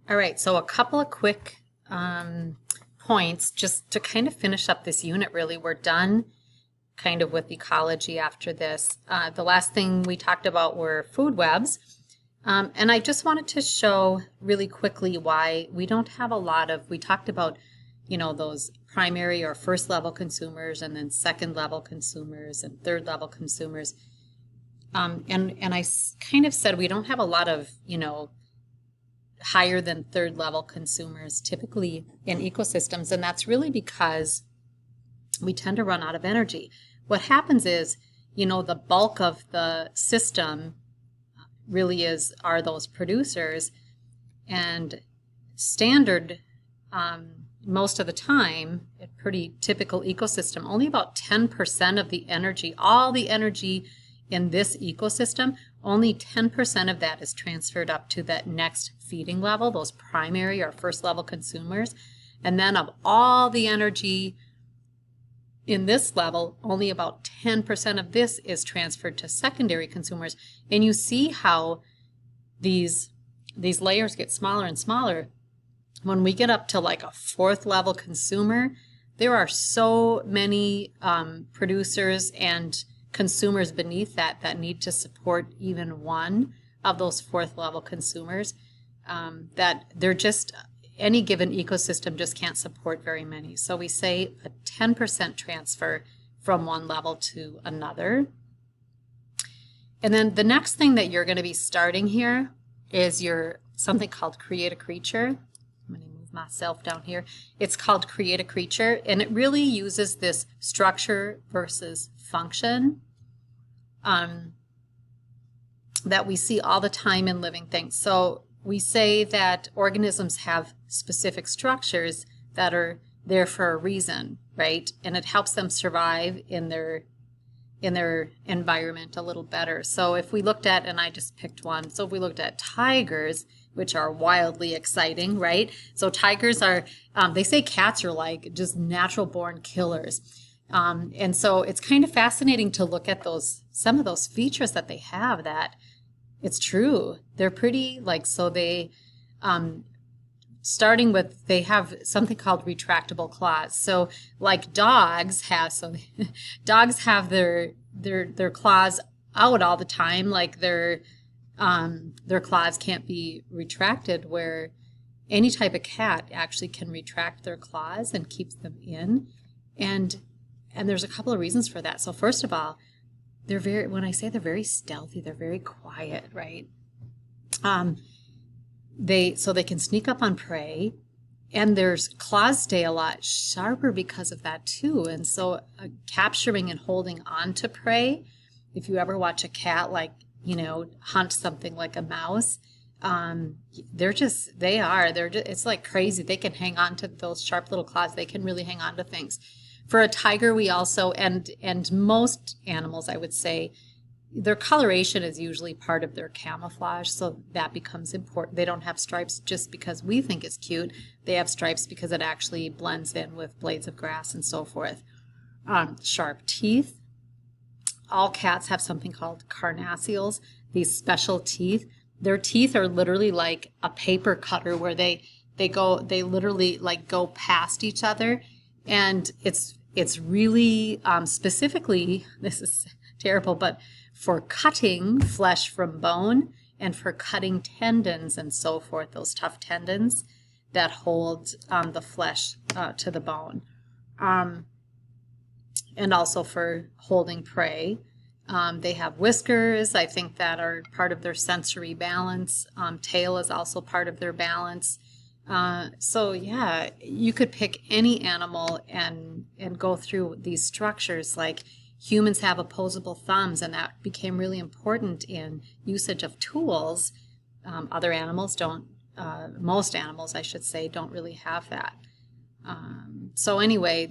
All right, so a couple of quick points just to kind of finish up this unit, really. We're done kind of with ecology after this. The last thing we talked about were food webs. And I just wanted to show really quickly why we don't have a lot of, we talked about, those primary or first level consumers and then second level consumers and third level consumers. And I kind of said we don't have a lot of, higher than third level consumers typically in ecosystems. And that's really because we tend to run out of energy. What happens is, the bulk of the system really are those producers, and standard most of the time, a pretty typical ecosystem, only about 10% of the energy, all the energy in this ecosystem, only 10% of that is transferred up to that next feeding level, those primary or first level consumers. And then of all the energy in this level, only about 10% of this is transferred to secondary consumers. And you see how these layers get smaller and smaller. When we get up to like a fourth level consumer, there are so many producers and consumers beneath that need to support even one of those fourth level consumers, that they're just, any given ecosystem just can't support very many. So we say a 10% transfer from one level to another. And then the next thing that you're going to be starting here is your something called Create a Creature. I'm going to move myself down here. It's called Create a Creature, and it really uses this structure versus function that we see all the time in living things. So we say that organisms have specific structures that are there for a reason, right? And it helps them survive in their environment a little better. So if we looked at, and I just picked one, so if we looked at tigers, which are wildly exciting, right? So tigers are, they say cats are like just natural born killers. And so it's kind of fascinating to look at some of those features that they have, that it's true. They're pretty so they, starting with, they have something called retractable claws. So like dogs have, dogs have their claws out all the time, like their claws can't be retracted, where any type of cat actually can retract their claws and keeps them in. And there's a couple of reasons for that. So first of all, when I say they're very stealthy, they're very quiet, right? They can sneak up on prey, and their claws stay a lot sharper because of that too. And so capturing and holding on to prey, if you ever watch a cat hunt something like a mouse, it's like crazy. They can hang on to those sharp little claws. They can really hang on to things. For a tiger, we also, and most animals, I would say, their coloration is usually part of their camouflage, so that becomes important. They don't have stripes just because we think it's cute. They have stripes because it actually blends in with blades of grass and so forth. Sharp teeth. All cats have something called carnassials, these special teeth. Their teeth are literally like a paper cutter, where they literally go past each other. And it's really specifically, this is terrible, but for cutting flesh from bone and for cutting tendons and so forth, those tough tendons that hold the flesh to the bone. And also for holding prey. They have whiskers, I think, that are part of their sensory balance. Tail is also part of their balance. So yeah, you could pick any animal and go through these structures. Like humans have opposable thumbs, and that became really important in usage of tools. Other animals don't, most animals, I should say, don't really have that. So anyway,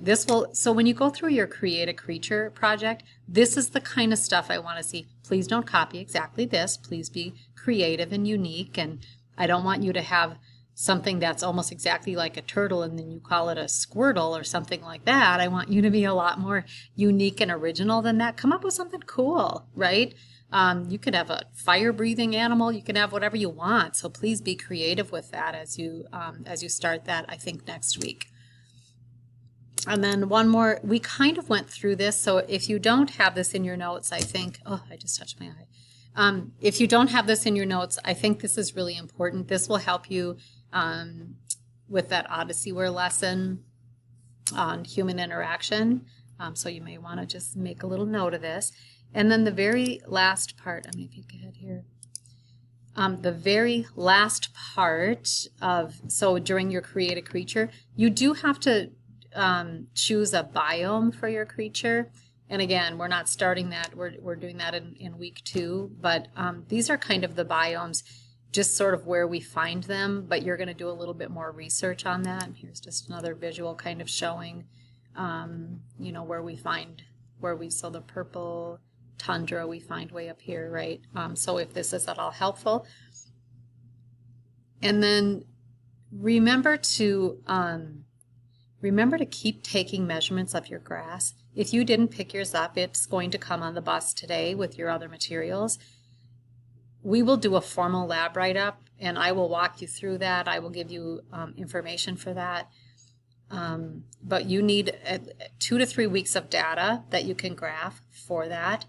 so when you go through your Create a Creature project, this is the kind of stuff I want to see. Please don't copy exactly this. Please be creative and unique. And I don't want you to have something that's almost exactly like a turtle and then you call it a squirtle or something like that. I want you to be a lot more unique and original than that. Come up with something cool, right? You could have a fire-breathing animal. You can have whatever you want. So please be creative with that as you start that, I think, next week. And then one more, we kind of went through this. So if you don't have this in your notes, I think, oh, I just touched my eye. If you don't have this in your notes, I think this is really important. This will help you with that Odysseyware lesson on human interaction. So you may want to just make a little note of this. And then the very last part, I'm going to peek ahead here. The very last part of, so during your create a creature, you do have to choose a biome for your creature. And again, we're not starting that, we're doing that in week 2, but these are kind of the biomes, just sort of where we find them, but you're going to do a little bit more research on that. And here's just another visual kind of showing, you know, where we find, so the purple tundra we find way up here, right? So if this is at all helpful. And then remember to keep taking measurements of your grass. If you didn't pick yours up, it's going to come on the bus today with your other materials. We will do a formal lab write-up, and I will walk you through that. I will give you information for that. But you need 2 to 3 weeks of data that you can graph for that.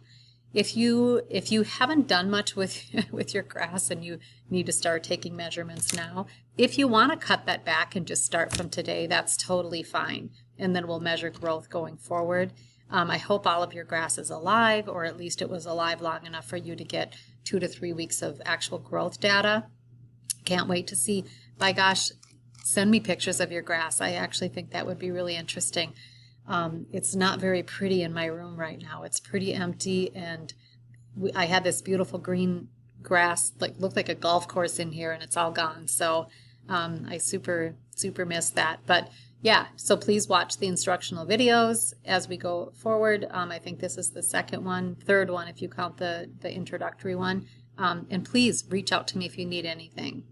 If you haven't done much with your grass and you need to start taking measurements now, if you want to cut that back and just start from today, that's totally fine. And then we'll measure growth going forward. I hope all of your grass is alive, or at least it was alive long enough for you to get 2 to 3 weeks of actual growth data. Can't wait to see. By gosh, send me pictures of your grass. I actually think that would be really interesting. It's not very pretty in my room right now. It's pretty empty, and I had this beautiful green grass, looked like a golf course in here, and it's all gone. So I super miss that. But yeah, so please watch the instructional videos as we go forward. I think this is the third one if you count the introductory one. And please reach out to me if you need anything.